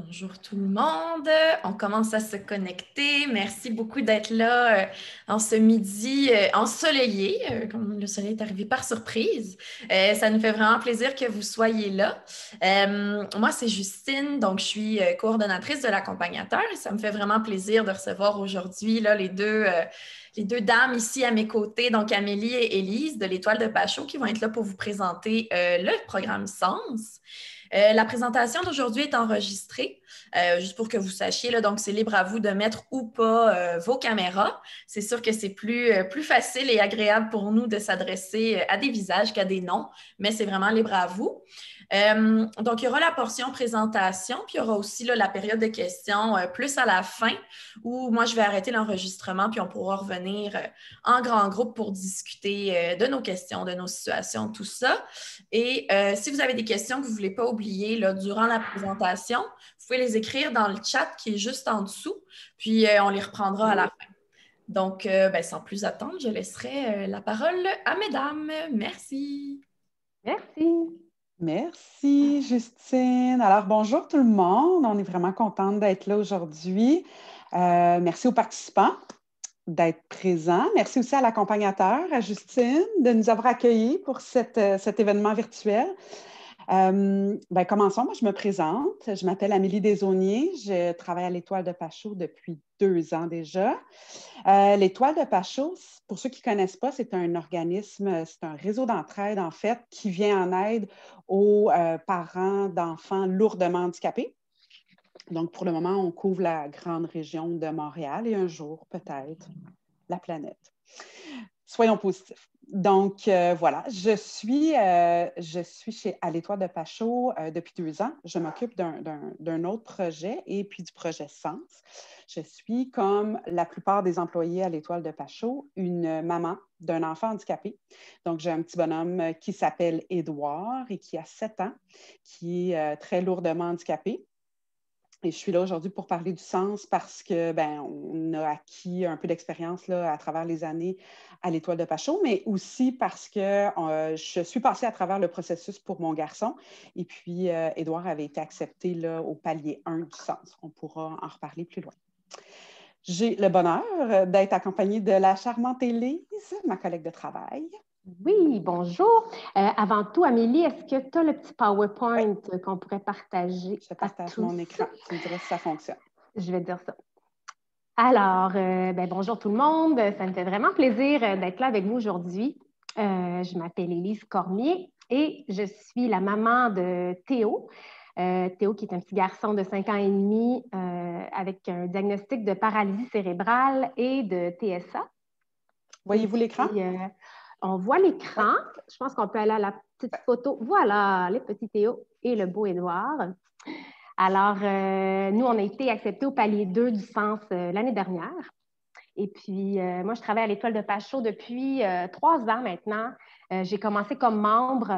Bonjour tout le monde, on commence à se connecter. Merci beaucoup d'être là en ce midi ensoleillé, comme le soleil est arrivé par surprise. Ça nous fait vraiment plaisir que vous soyez là. Moi, c'est Justine, donc je suis coordonnatrice de l'accompagnateur et ça me fait vraiment plaisir de recevoir aujourd'hui là, les deux dames ici à mes côtés, donc Amélie et Élise de l'Étoile de Pachot, qui vont être là pour vous présenter le programme Sens. La présentation d'aujourd'hui est enregistrée, juste pour que vous sachiez, là, donc c'est libre à vous de mettre ou pas vos caméras. C'est sûr que c'est plus facile et agréable pour nous de s'adresser à des visages qu'à des noms, mais c'est vraiment libre à vous. Donc, il y aura la portion présentation, puis il y aura aussi là, la période de questions plus à la fin, où moi, je vais arrêter l'enregistrement, puis on pourra revenir en grand groupe pour discuter de nos questions, de nos situations, tout ça. Et si vous avez des questions que vous ne voulez pas oublier là, durant la présentation, vous pouvez les écrire dans le chat qui est juste en dessous, puis on les reprendra à la fin. Donc, sans plus attendre, je laisserai la parole à mesdames. Merci. Merci. Merci, Justine. Alors, bonjour tout le monde. On est vraiment contente d'être là aujourd'hui. Merci aux participants d'être présents. Merci aussi à l'accompagnateur, à Justine, de nous avoir accueillis pour cet événement virtuel. Commençons. Moi, je me présente. Je m'appelle Amélie Desaulniers. Je travaille à l'Étoile de Pachot depuis 2 ans déjà. L'Étoile de Pachot, pour ceux qui ne connaissent pas, c'est un organisme, c'est un réseau d'entraide, en fait, qui vient en aide aux parents d'enfants lourdement handicapés. Donc, pour le moment, on couvre la grande région de Montréal et un jour, peut-être, la planète. Soyons positifs. Donc, voilà, je suis à l'Étoile de Pachot depuis 2 ans. Je m'occupe d'un autre projet et puis du projet Sens. Je suis, comme la plupart des employés à l'Étoile de Pachot, une maman d'un enfant handicapé. Donc, j'ai un petit bonhomme qui s'appelle Édouard et qui a 7 ans, qui est très lourdement handicapé. Et je suis là aujourd'hui pour parler du sens parce que on a acquis un peu d'expérience là, à travers les années à l'Étoile de Pachot, mais aussi parce que je suis passée à travers le processus pour mon garçon. Et puis, Édouard avait été accepté là, au palier 1 du sens. On pourra en reparler plus loin. J'ai le bonheur d'être accompagnée de la charmante Élise, ma collègue de travail. Oui, bonjour. Avant tout, Amélie, est-ce que tu as le petit PowerPoint qu'on pourrait partager? Je partage mon écran. Tu me diras si ça fonctionne. Je vais dire ça. Alors, bonjour tout le monde. Ça me fait vraiment plaisir d'être là avec vous aujourd'hui. Je m'appelle Élise Cormier et je suis la maman de Théo. Théo, qui est un petit garçon de 5 ans et demi avec un diagnostic de paralysie cérébrale et de TSA. Voyez-vous l'écran? On voit l'écran. Je pense qu'on peut aller à la petite photo. Voilà, les petits Théo et le beau Édouard. Alors, nous, on a été acceptés au palier 2 du sens l'année dernière. Et puis, moi, je travaille à l'Étoile de Pachot depuis 3 ans maintenant. J'ai commencé comme membre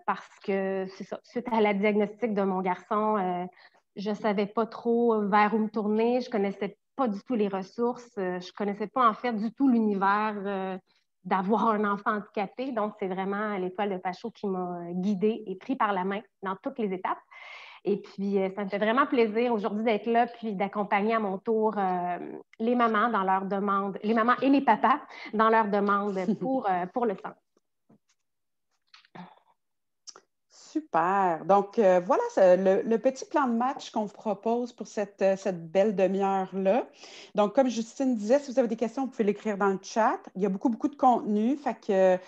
parce que, c'est ça, suite à la diagnostic de mon garçon, je ne savais pas trop vers où me tourner. Je ne connaissais pas du tout les ressources. Je ne connaissais pas, en fait, du tout l'univers d'avoir un enfant handicapé. Donc, c'est vraiment l'Étoile de Pachot qui m'a guidée et pris par la main dans toutes les étapes. Et puis, ça me fait vraiment plaisir aujourd'hui d'être là puis d'accompagner à mon tour les mamans dans leurs demandes, les mamans et les papas dans leurs demandes pour le sens. Super. Donc, voilà le petit plan de match qu'on vous propose pour cette belle demi-heure-là. Donc, comme Justine disait, si vous avez des questions, vous pouvez l'écrire dans le chat. Il y a beaucoup de contenu, fait que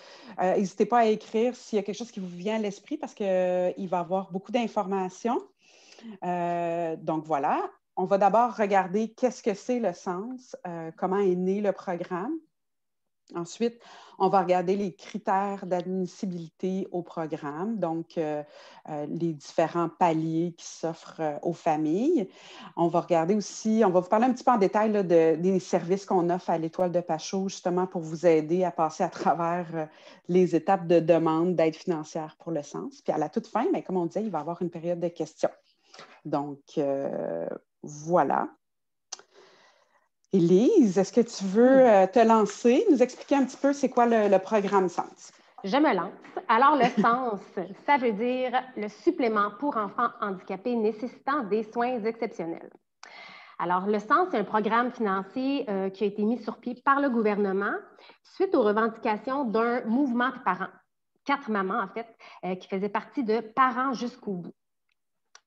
n'hésitez pas à écrire s'il y a quelque chose qui vous vient à l'esprit parce qu'il va y avoir beaucoup d'informations. Donc, voilà. On va d'abord regarder qu'est-ce que c'est le sens, comment est né le programme. Ensuite, on va regarder les critères d'admissibilité au programme, donc les différents paliers qui s'offrent aux familles. On va regarder aussi, on va vous parler un petit peu en détail là, des services qu'on offre à l'Étoile de Pachot, justement pour vous aider à passer à travers les étapes de demande d'aide financière pour le sens. Puis à la toute fin, bien, comme on disait, il va y avoir une période de questions. Donc, voilà. Élise, est-ce que tu veux te lancer, nous expliquer un petit peu c'est quoi le programme Sens? Je me lance. Alors, le SENS, ça veut dire le supplément pour enfants handicapés nécessitant des soins exceptionnels. Alors, le SENS, c'est un programme financier qui a été mis sur pied par le gouvernement suite aux revendications d'un mouvement de parents, 4 mamans en fait, qui faisaient partie de Parents jusqu'au bout.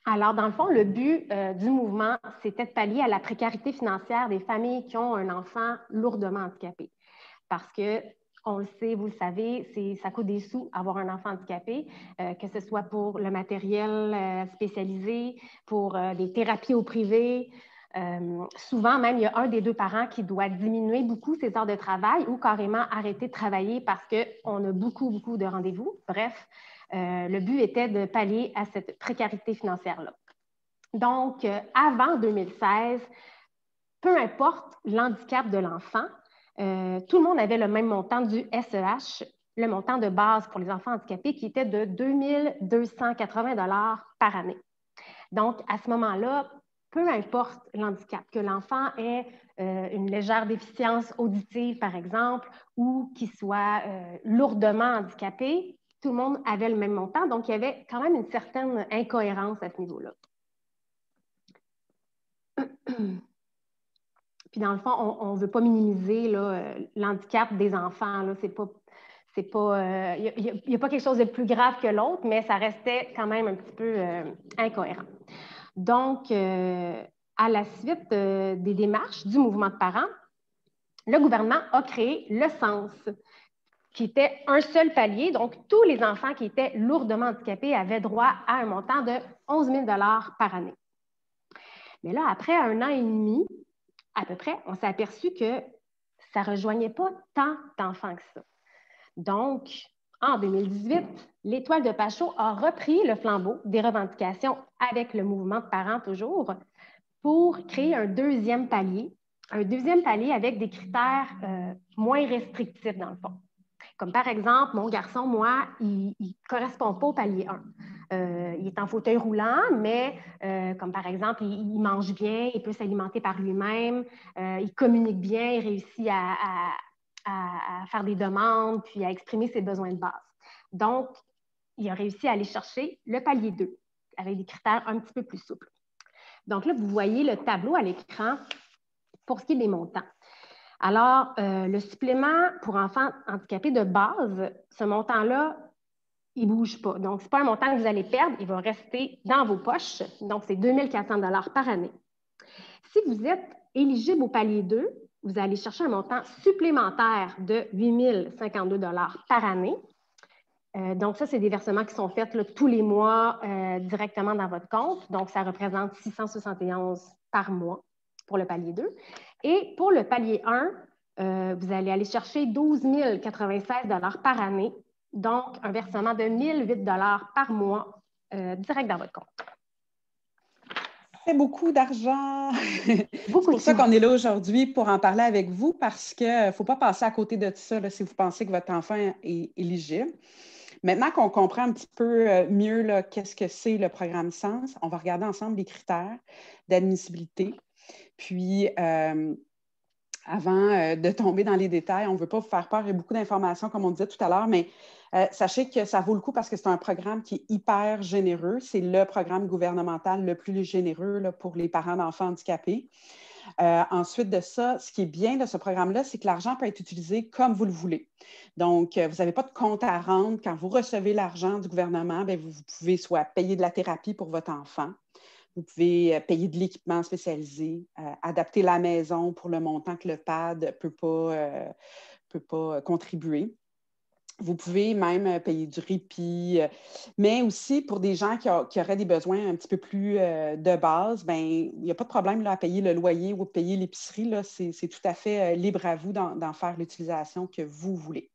Alors, dans le fond, le but du mouvement, c'était de pallier à la précarité financière des familles qui ont un enfant lourdement handicapé. Parce que, on le sait, vous le savez, ça coûte des sous avoir un enfant handicapé, que ce soit pour le matériel spécialisé, pour des thérapies au privé. Souvent, même, il y a un des 2 parents qui doit diminuer beaucoup ses heures de travail ou carrément arrêter de travailler parce qu'on a beaucoup, beaucoup de rendez-vous. Bref, le but était de pallier à cette précarité financière-là. Donc, avant 2016, peu importe l'handicap de l'enfant, tout le monde avait le même montant du SEH, le montant de base pour les enfants handicapés qui était de 2 280 $ par année. Donc, à ce moment-là, peu importe l'handicap, que l'enfant ait une légère déficience auditive, par exemple, ou qu'il soit lourdement handicapé, tout le monde avait le même montant. Donc, il y avait quand même une certaine incohérence à ce niveau-là. Puis, dans le fond, on ne veut pas minimiser l'handicap des enfants. Il n'y a pas quelque chose de plus grave que l'autre, mais ça restait quand même un petit peu incohérent. Donc, à la suite des démarches du mouvement de parents, le gouvernement a créé le SENS, qui était un seul palier. Donc, tous les enfants qui étaient lourdement handicapés avaient droit à un montant de 11 000 $ par année. Mais là, après 1 an et demi, à peu près, on s'est aperçu que ça ne rejoignait pas tant d'enfants que ça. Donc, en 2018, l'Étoile de Pachot a repris le flambeau des revendications avec le mouvement de parents toujours pour créer un deuxième palier avec des critères moins restrictifs dans le fond. Comme par exemple, mon garçon, moi, il ne correspond pas au palier 1. Il est en fauteuil roulant, mais comme par exemple, il mange bien, il peut s'alimenter par lui-même, il communique bien, il réussit à faire des demandes, puis à exprimer ses besoins de base. Donc, il a réussi à aller chercher le palier 2 avec des critères un petit peu plus souples. Donc là, vous voyez le tableau à l'écran pour ce qui est des montants. Alors, le supplément pour enfants handicapés de base, ce montant-là, il ne bouge pas. Donc, ce n'est pas un montant que vous allez perdre, il va rester dans vos poches. Donc, c'est 2 400 $ par année. Si vous êtes éligible au palier 2, vous allez chercher un montant supplémentaire de 8 052 $ par année. Donc, ça, c'est des versements qui sont faits là, tous les mois directement dans votre compte. Donc, ça représente 671 par mois pour le palier 2. Et pour le palier 1, vous allez aller chercher 12 096 $ par année. Donc, un versement de 1 008 $ par mois direct dans votre compte. C'est beaucoup d'argent. C'est Beaucoup pour ça qu'on est là aujourd'hui pour en parler avec vous parce qu'il ne faut pas passer à côté de ça là, si vous pensez que votre enfant est éligible. Maintenant qu'on comprend un petit peu mieux qu'est-ce que c'est le programme SENS, on va regarder ensemble les critères d'admissibilité. Puis, avant de tomber dans les détails, on ne veut pas vous faire peur, il y a beaucoup d'informations, comme on disait tout à l'heure, mais sachez que ça vaut le coup parce que c'est un programme qui est hyper généreux. C'est le programme gouvernemental le plus généreux là, pour les parents d'enfants handicapés. Ensuite de ça, ce qui est bien de ce programme-là, c'est que l'argent peut être utilisé comme vous le voulez. Donc, vous n'avez pas de compte à rendre. Quand vous recevez l'argent du gouvernement, bien, vous pouvez soit payer de la thérapie pour votre enfant, vous pouvez payer de l'équipement spécialisé, adapter la maison pour le montant que le PAD ne peut pas contribuer. Vous pouvez même payer du répit, mais aussi pour des gens qui auraient des besoins un petit peu plus de base, bien, il n'y a pas de problème là, à payer le loyer ou à payer l'épicerie. C'est tout à fait libre à vous d'en faire l'utilisation que vous voulez.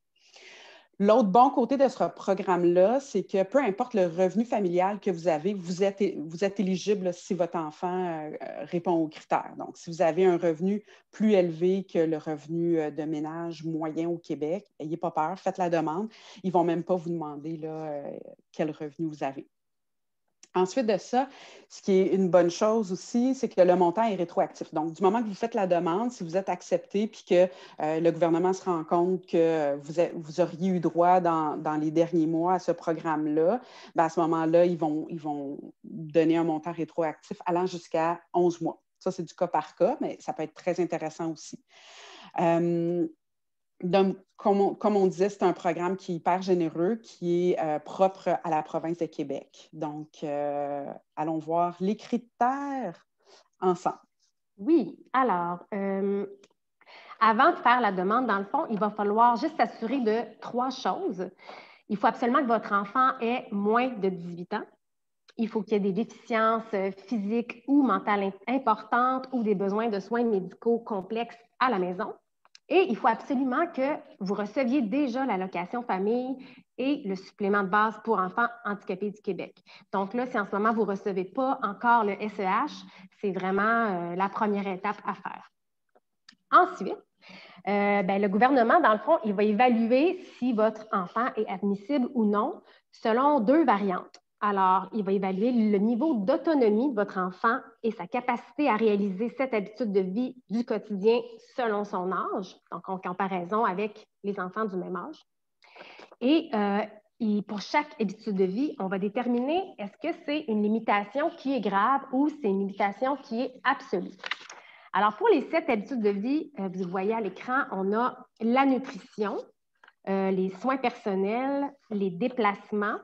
L'autre bon côté de ce programme-là, c'est que peu importe le revenu familial que vous avez, vous êtes éligible si votre enfant répond aux critères. Donc, si vous avez un revenu plus élevé que le revenu de ménage moyen au Québec, n'ayez pas peur, faites la demande. Ils ne vont même pas vous demander là, quel revenu vous avez. Ensuite de ça, ce qui est une bonne chose aussi, c'est que le montant est rétroactif. Donc, du moment que vous faites la demande, si vous êtes accepté puis que le gouvernement se rend compte que vous auriez eu droit dans les derniers mois à ce programme-là, bien, à ce moment-là, ils vont donner un montant rétroactif allant jusqu'à 11 mois. Ça, c'est du cas par cas, mais ça peut être très intéressant aussi. Donc, comme on disait, c'est un programme qui est hyper généreux, qui est propre à la province de Québec. Donc, allons voir les critères ensemble. Oui, alors, avant de faire la demande, dans le fond, il va falloir juste s'assurer de 3 choses. Il faut absolument que votre enfant ait moins de 18 ans. Il faut qu'il y ait des déficiences physiques ou mentales importantes ou des besoins de soins médicaux complexes à la maison. Et il faut absolument que vous receviez déjà l'allocation famille et le supplément de base pour enfants handicapés du Québec. Donc là, si en ce moment, vous ne recevez pas encore le SEH, c'est vraiment la première étape à faire. Ensuite, le gouvernement, dans le fond, il va évaluer si votre enfant est admissible ou non selon 2 variantes. Alors, il va évaluer le niveau d'autonomie de votre enfant et sa capacité à réaliser cette habitude de vie du quotidien selon son âge, donc en comparaison avec les enfants du même âge. Et pour chaque habitude de vie, on va déterminer est-ce que c'est une limitation qui est grave ou c'est une limitation qui est absolue. Alors, pour les 7 habitudes de vie, vous voyez à l'écran, on a la nutrition, les soins personnels, les déplacements,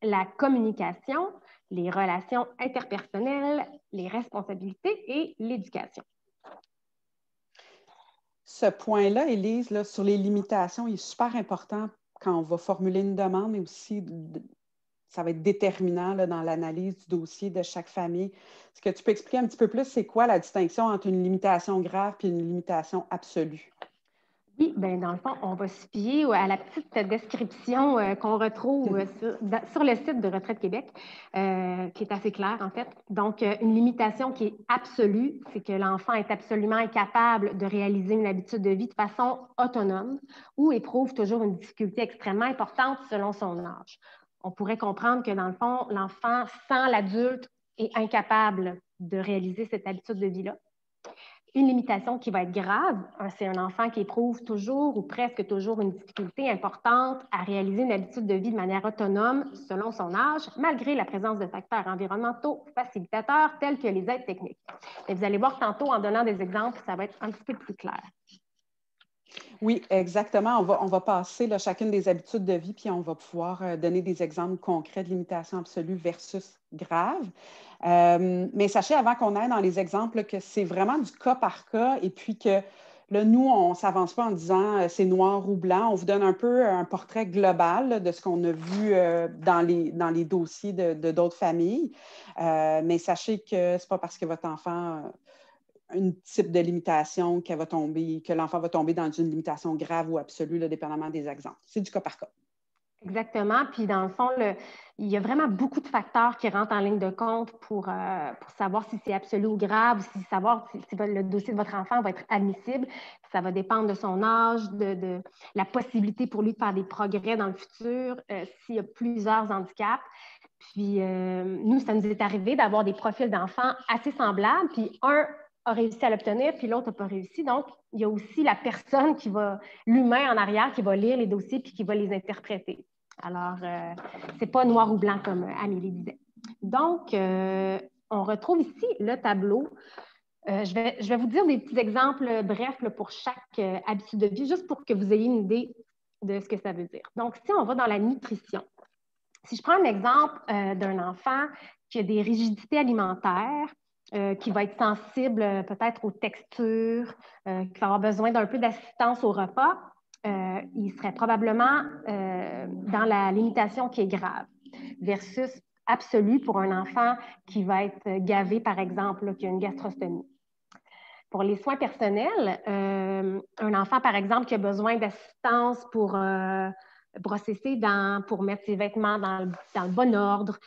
la communication, les relations interpersonnelles, les responsabilités et l'éducation. Ce point-là, Élise, là, sur les limitations, il est super important quand on va formuler une demande, mais aussi ça va être déterminant là, dans l'analyse du dossier de chaque famille. Est-ce que tu peux expliquer un petit peu plus c'est quoi la distinction entre une limitation grave et une limitation absolue? Oui, bien, dans le fond, on va se fier à la petite description qu'on retrouve sur le site de Retraite Québec, qui est assez claire, en fait. Donc, une limitation qui est absolue, c'est que l'enfant est absolument incapable de réaliser une habitude de vie de façon autonome ou éprouve toujours une difficulté extrêmement importante selon son âge. On pourrait comprendre que, dans le fond, l'enfant, sans l'adulte, est incapable de réaliser cette habitude de vie-là. Une limitation qui va être grave, c'est un enfant qui éprouve toujours ou presque toujours une difficulté importante à réaliser une habitude de vie de manière autonome selon son âge, malgré la présence de facteurs environnementaux facilitateurs tels que les aides techniques. Et vous allez voir tantôt, en donnant des exemples, ça va être un petit peu plus clair. Oui, exactement. On va passer là, chacune des habitudes de vie, puis on va pouvoir donner des exemples concrets de limitation absolue versus grave. Mais sachez, avant qu'on aille dans les exemples, que c'est vraiment du cas par cas et puis que là, nous, on ne s'avance pas en disant c'est noir ou blanc. On vous donne un peu un portrait global là, de ce qu'on a vu dans les dossiers de d'autres familles. Mais sachez que ce n'est pas parce que votre enfant un type de limitation que l'enfant va tomber dans une limitation grave ou absolue, là, dépendamment des exemples. C'est du cas par cas. Exactement. Puis, dans le fond, il y a vraiment beaucoup de facteurs qui rentrent en ligne de compte pour savoir si c'est absolu ou grave, savoir si le dossier de votre enfant va être admissible. Ça va dépendre de son âge, de la possibilité pour lui de faire des progrès dans le futur, s'il y a plusieurs handicaps. Puis, nous, ça nous est arrivé d'avoir des profils d'enfants assez semblables, puis un a réussi à l'obtenir, puis l'autre n'a pas réussi. Donc, il y a aussi la personne l'humain en arrière, qui va lire les dossiers puis qui va les interpréter. Alors, c'est pas noir ou blanc comme Amélie disait. Donc, on retrouve ici le tableau. Je vais vous dire des petits exemples brefs là, pour chaque habitude de vie, juste pour que vous ayez une idée de ce que ça veut dire. Donc, si on va dans la nutrition, si je prends un exemple d'un enfant qui a des rigidités alimentaires, qui va être sensible peut-être aux textures, qui va avoir besoin d'un peu d'assistance au repas, il serait probablement dans la limitation qui est grave, versus absolue pour un enfant qui va être gavé, par exemple, là, qui a une gastrostomie. Pour les soins personnels, un enfant, par exemple, qui a besoin d'assistance pour brosser ses dents, pour mettre ses vêtements dans le bon ordre,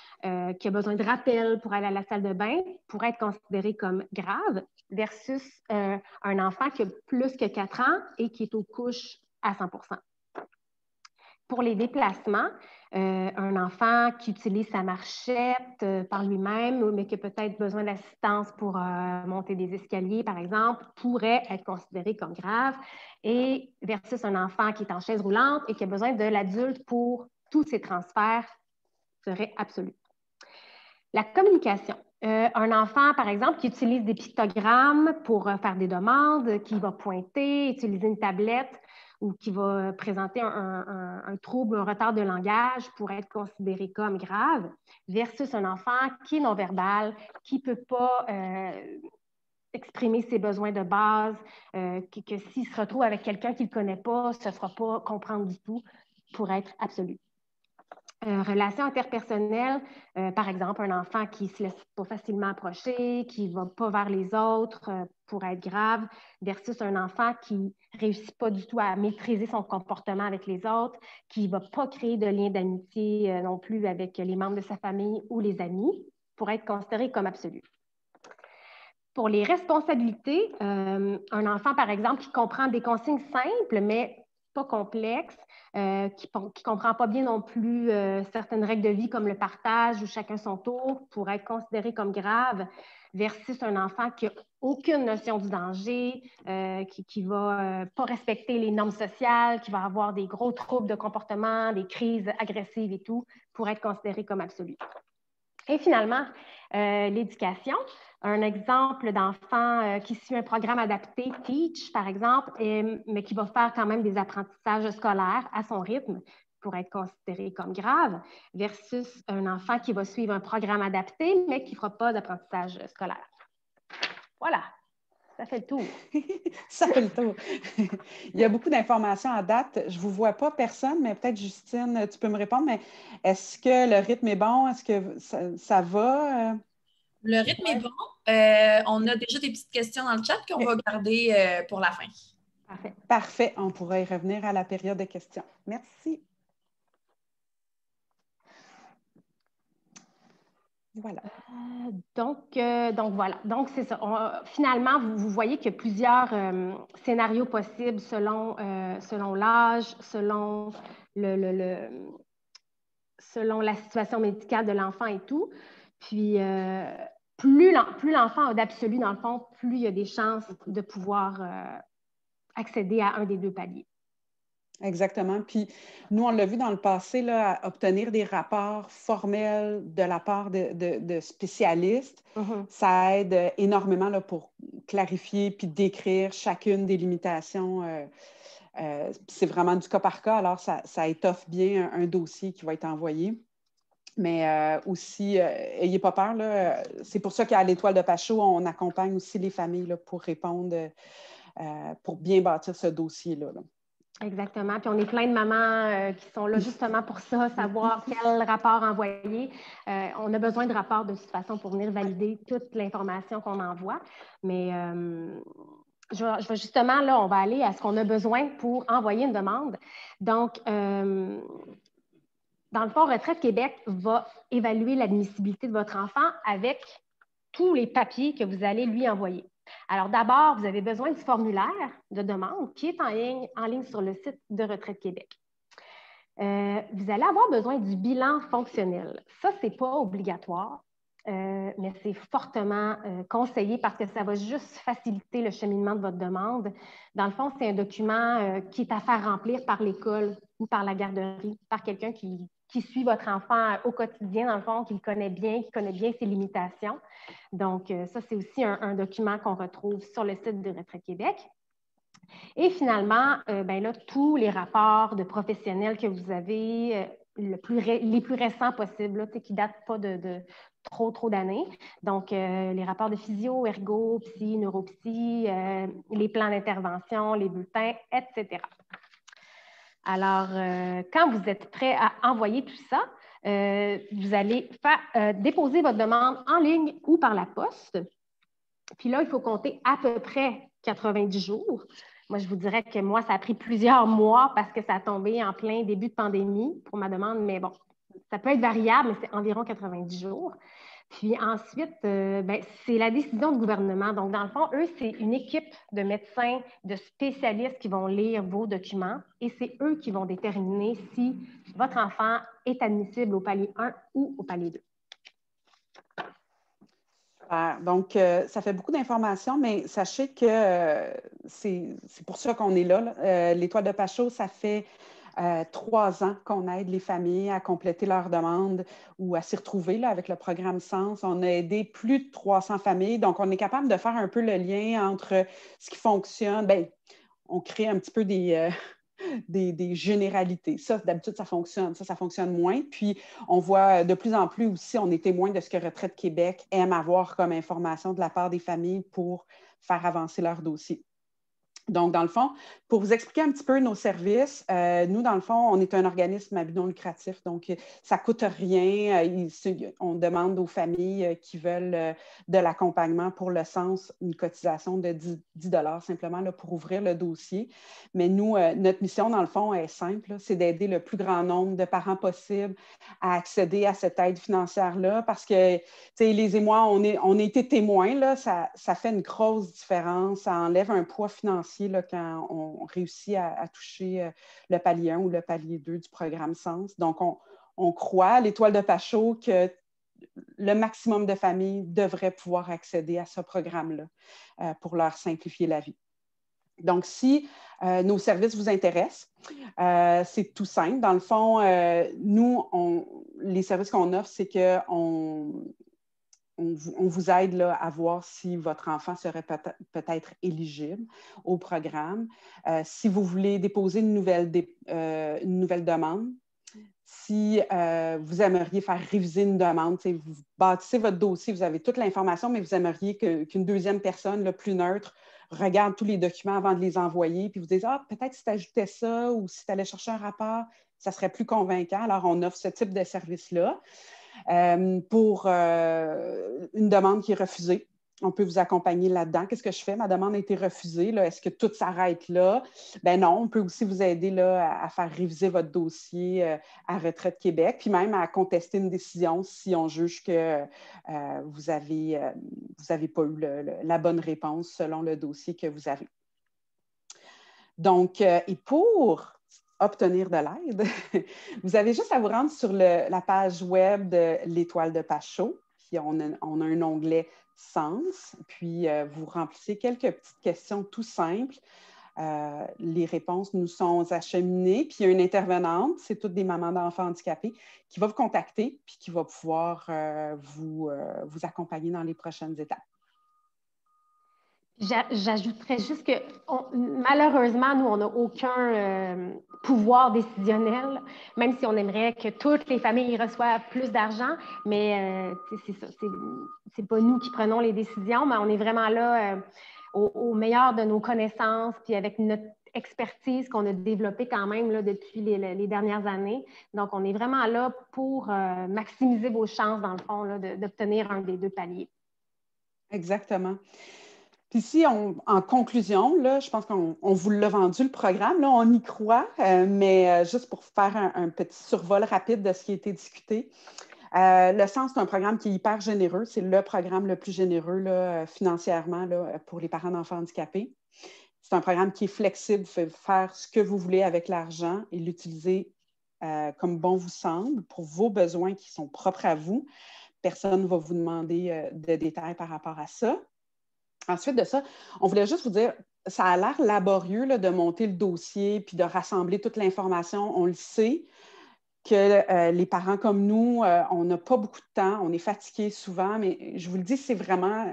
qui a besoin de rappel pour aller à la salle de bain, pourrait être considéré comme grave, versus un enfant qui a plus que 4 ans et qui est aux couches à 100%. Pour les déplacements, un enfant qui utilise sa marchette par lui-même, mais qui a peut-être besoin d'assistance pour monter des escaliers, par exemple, pourrait être considéré comme grave, et versus un enfant qui est en chaise roulante et qui a besoin de l'adulte pour tous ses transferts serait absolu. La communication. Un enfant, par exemple, qui utilise des pictogrammes pour faire des demandes, qui va pointer, utiliser une tablette ou qui va présenter un trouble, un retard de langage pourrait être considéré comme grave, versus un enfant qui est non-verbal, qui ne peut pas exprimer ses besoins de base, que s'il se retrouve avec quelqu'un qu'il ne connaît pas, ne se fera pas comprendre du tout, pourrait être absolu. Relations interpersonnelles, par exemple, un enfant qui ne se laisse pas facilement approcher, qui ne va pas vers les autres pourrait être grave, versus un enfant qui ne réussit pas du tout à maîtriser son comportement avec les autres, qui ne va pas créer de lien d'amitié non plus avec les membres de sa famille ou les amis, pourrait être considéré comme absolu. Pour les responsabilités, un enfant, par exemple, qui comprend des consignes simples, mais pas complexes, qui ne comprend pas bien non plus certaines règles de vie comme le partage ou chacun son tour, pourrait être considéré comme grave, versus un enfant qui n'a aucune notion du danger, qui ne va pas respecter les normes sociales, qui va avoir des gros troubles de comportement, des crises agressives et tout, pourrait être considéré comme absolu. Et finalement, l'éducation. Un exemple d'enfant qui suit un programme adapté, Teach, par exemple, mais qui va faire quand même des apprentissages scolaires à son rythme, pour être considéré comme grave, versus un enfant qui va suivre un programme adapté, mais qui ne fera pas d'apprentissage scolaire. Voilà, ça fait le tour. Ça fait le tour. Il y a beaucoup d'informations à date. Je ne vous vois pas, personne, mais peut-être, Justine, tu peux me répondre, mais est-ce que le rythme est bon? Est-ce que ça va? Le rythme est bon. On a déjà des petites questions dans le chat qu'on va garder pour la fin. Parfait. Parfait. On pourra y revenir à la période de questions. Merci. Voilà. Donc voilà. Donc, c'est ça. Finalement, vous voyez qu'il y a plusieurs scénarios possibles selon l'âge, selon selon la situation médicale de l'enfant et tout. Puis, plus l'enfant a d'absolu, dans le fond, plus il y a des chances de pouvoir accéder à un des deux paliers. Exactement. Puis nous, on l'a vu dans le passé, là, à obtenir des rapports formels de la part de spécialistes, ça aide énormément là, pour clarifier puis décrire chacune des limitations. C'est vraiment du cas par cas, alors ça étoffe bien un dossier qui va être envoyé. Mais aussi, ayez pas peur, là, c'est pour ça qu'à l'Étoile de Pachot, on accompagne aussi les familles là, pour répondre, pour bien bâtir ce dossier-là. Là. Exactement. Puis on est plein de mamans qui sont là justement pour ça, savoir quel rapport envoyer. On a besoin de rapports de toute façon pour venir valider toute l'information qu'on envoie. Mais je vais justement, là, on va aller à ce qu'on a besoin pour envoyer une demande. Donc, dans le fond, Retraite Québec va évaluer l'admissibilité de votre enfant avec tous les papiers que vous allez lui envoyer. Alors d'abord, vous avez besoin du formulaire de demande qui est en ligne sur le site de Retraite Québec. Vous allez avoir besoin du bilan fonctionnel. Ça, ce n'est pas obligatoire, mais c'est fortement conseillé parce que ça va juste faciliter le cheminement de votre demande. Dans le fond, c'est un document qui est à faire remplir par l'école ou par la garderie, par quelqu'un qui suit votre enfant au quotidien, dans le fond, qui le connaît bien, qui connaît bien ses limitations. Donc, ça, c'est aussi un document qu'on retrouve sur le site de Retraite Québec. Et finalement, là, tous les rapports de professionnels que vous avez, les plus récents possibles, là, qui ne datent pas de trop d'années. Donc, les rapports de physio, ergo, psy, neuropsy, les plans d'intervention, les bulletins, etc. Alors, quand vous êtes prêt à envoyer tout ça, vous allez déposer votre demande en ligne ou par la poste. Puis là, il faut compter à peu près 90 jours. Moi, je vous dirais que moi, ça a pris plusieurs mois parce que ça a tombé en plein début de pandémie pour ma demande, mais bon, ça peut être variable, mais c'est environ 90 jours. Puis ensuite, c'est la décision du gouvernement. Donc, dans le fond, eux, c'est une équipe de médecins, de spécialistes qui vont lire vos documents et c'est eux qui vont déterminer si votre enfant est admissible au palier 1 ou au palier 2. Super. Donc, ça fait beaucoup d'informations, mais sachez que c'est pour ça qu'on est là. L'Étoile de Pachot, ça fait 3 ans qu'on aide les familles à compléter leurs demandes ou à s'y retrouver là, avec le programme Sens. On a aidé plus de 300 familles, donc on est capable de faire un peu le lien entre ce qui fonctionne. Bien, on crée un petit peu des généralités. Ça, d'habitude, ça fonctionne. Ça fonctionne moins. Puis, on voit de plus en plus aussi, on est témoin de ce que Retraite Québec aime avoir comme information de la part des familles pour faire avancer leur dossier. Donc, dans le fond, pour vous expliquer un petit peu nos services, nous, dans le fond, on est un organisme à but non lucratif, donc ça ne coûte rien. On demande aux familles qui veulent de l'accompagnement pour le sens, une cotisation de 10 simplement là, pour ouvrir le dossier. Mais nous, notre mission, dans le fond, est simple, c'est d'aider le plus grand nombre de parents possible à accéder à cette aide financière-là parce que, tu sais, les émois, on a été témoins, là, ça fait une grosse différence, ça enlève un poids financier là, quand on réussit à toucher le palier 1 ou le palier 2 du programme Sens. Donc, on croit, l'Étoile de Pachot, que le maximum de familles devraient pouvoir accéder à ce programme-là pour leur simplifier la vie. Donc, si nos services vous intéressent, c'est tout simple. Dans le fond, nous, les services qu'on offre, c'est qu'on vous aide là, à voir si votre enfant serait peut-être éligible au programme. Si vous voulez déposer une nouvelle demande, si vous aimeriez faire réviser une demande, vous bâtissez votre dossier, vous avez toute l'information, mais vous aimeriez qu'une deuxième personne, là, plus neutre, regarde tous les documents avant de les envoyer, puis vous dites, peut-être si tu ajoutais ça ou si tu allais chercher un rapport, ça serait plus convaincant. Alors, on offre ce type de service-là. Pour une demande qui est refusée. On peut vous accompagner là-dedans. Qu'est-ce que je fais? Ma demande a été refusée. Là. Est-ce que tout s'arrête là? Ben non, on peut aussi vous aider là, à faire réviser votre dossier à Retraite Québec, puis même à contester une décision si on juge que vous avez pas eu la bonne réponse selon le dossier que vous avez. Donc, et pour obtenir de l'aide, vous avez juste à vous rendre sur la page web de l'Étoile de Pachot. Puis on a un onglet Sens, puis vous remplissez quelques petites questions tout simples. Les réponses nous sont acheminées, puis il y a une intervenante, c'est toutes des mamans d'enfants handicapés, qui va vous contacter, puis qui va pouvoir vous accompagner dans les prochaines étapes. J'ajouterais juste que malheureusement, nous, on n'a aucun pouvoir décisionnel, même si on aimerait que toutes les familles reçoivent plus d'argent, mais c'est ça, c'est pas nous qui prenons les décisions, mais on est vraiment là au meilleur de nos connaissances, puis avec notre expertise qu'on a développée quand même là, depuis les dernières années. Donc, on est vraiment là pour maximiser vos chances, dans le fond, là, d'obtenir un des deux paliers. Exactement. Puis ici, en conclusion, là, je pense qu'on vous l'a vendu, le programme, là, on y croit, mais juste pour faire un petit survol rapide de ce qui a été discuté. Le Sens, c'est un programme qui est hyper généreux. C'est le programme le plus généreux là, financièrement là, pour les parents d'enfants handicapés. C'est un programme qui est flexible, vous pouvez faire ce que vous voulez avec l'argent et l'utiliser comme bon vous semble pour vos besoins qui sont propres à vous. Personne ne va vous demander de détails par rapport à ça. Ensuite de ça, on voulait juste vous dire, ça a l'air laborieux là, de monter le dossier puis de rassembler toute l'information. On le sait que les parents comme nous, on n'a pas beaucoup de temps, on est fatigués souvent, mais je vous le dis, c'est vraiment,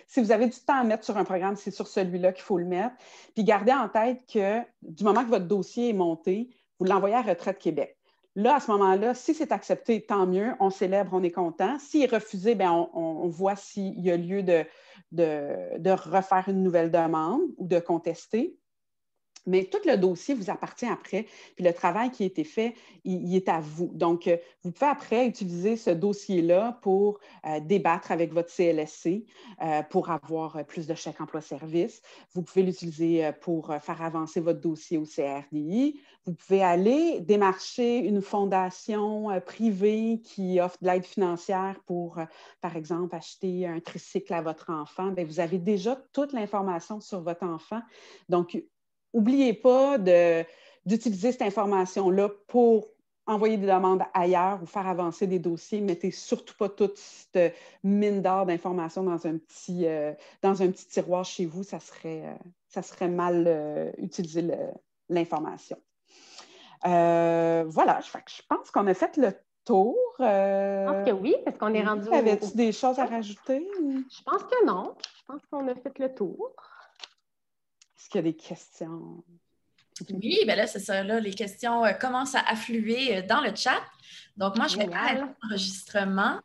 si vous avez du temps à mettre sur un programme, c'est sur celui-là qu'il faut le mettre. Puis gardez en tête que du moment que votre dossier est monté, vous l'envoyez à Retraite Québec. Là, à ce moment-là, si c'est accepté, tant mieux, on célèbre, on est content. S'il est refusé, bien, on voit s'il y a lieu de refaire une nouvelle demande ou de contester. Mais tout le dossier vous appartient après, puis le travail qui a été fait, il est à vous. Donc, vous pouvez après utiliser ce dossier-là pour débattre avec votre CLSC, pour avoir plus de chèques emploi-service. Vous pouvez l'utiliser pour faire avancer votre dossier au CRDI. Vous pouvez aller démarcher une fondation privée qui offre de l'aide financière pour, par exemple, acheter un tricycle à votre enfant. Bien, vous avez déjà toute l'information sur votre enfant. Donc, n'oubliez pas d'utiliser cette information-là pour envoyer des demandes ailleurs ou faire avancer des dossiers. Mettez surtout pas toute cette mine d'or d'informations dans un petit tiroir chez vous. Ça serait mal utiliser l'information. Voilà, je pense qu'on a fait le tour. Je pense que oui, parce qu'on est rendu Avais-tu des choses à rajouter? Je pense que non. Je pense qu'on a fait le tour. Est-ce qu'il y a des questions? Oui, bien là, c'est ça. Là, les questions commencent à affluer dans le chat. Donc, moi, je vais arrêter l'enregistrement.